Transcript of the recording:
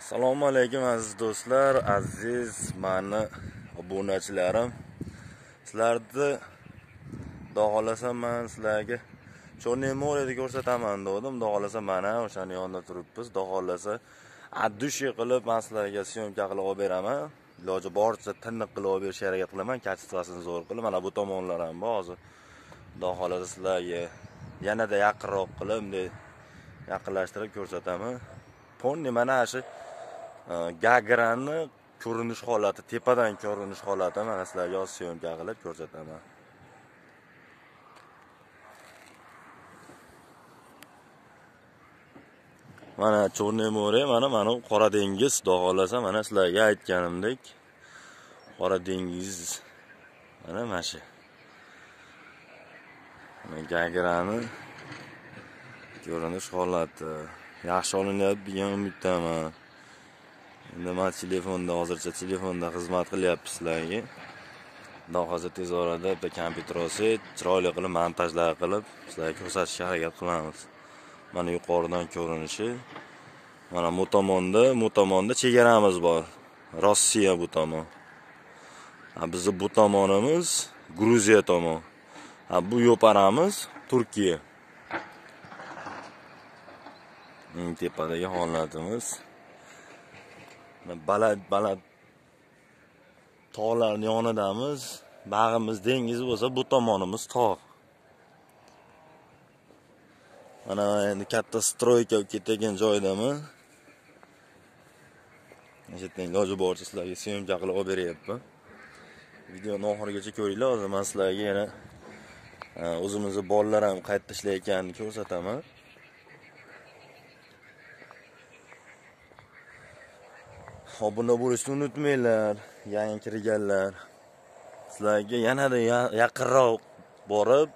Assalomu alaykum aziz do'stlar, aziz mani obunachilarim. Sizlarni xohlasam men sizlarga Chёрное moreni ko'rsataman dedim. Xohlasa mana o'shani yonida turibmiz. Xohlasa addushi qilib men sizlarga syomka qilib olib beraman. Iloji boricha tiniq qilib olib berishga harakat qilaman. Kachestvasini zo'r qilib, mana bu tomonlar ham bor hozir. Xohlasa sizlarga yanada yaqinroq qilib, bunday yaqinlashtirib ko'rsataman. Ponni mana shu Gagrani ko'rinish holati, tepadan ko'rinish holati mana sizlarga syomka qilib ko'rsataman. Mana Chёрное more, mana qora dengiz, xohlasa mana sizlarga aytganimdek qora dengiz mana shu. Gagrani ko'rinish holati yaxshi olinyapti degan umiddaman. Endi men telefonda hozircha xizmat qilyapti sizlarga. Hozir tez orada bitta kompyuter olsak, chiroyli qilib montajlar qilib sizlarga ko'rsatishga harakat qilamiz. Mana yuqoridan ko'rinishi. Mana bu tomonda chegaramiz bor. Rossiya bu tomon. Bizning bu tomonimiz Gruziya tomon. Bu yo'paramiz Turkiya. Tepadagi holatimiz. Baland tog'larning yonidamiz. Bag'imiz dengiz bo'lsa, bu tomonimiz tog'. Mana endi katta stroyka ketgan joydaman. O'shatdan iloji boricha sizlarga syomka qilib olib beryapman. Videoni oxirigacha ko'ringlar. Hozir men sizlarga yana o'zimizning bolalar ham qayerda ishlayotganini ko'rsataman. Obuna bo'lishni unutmanglar, yangi kirganlar. Sizlarga yanada yaqinroq borib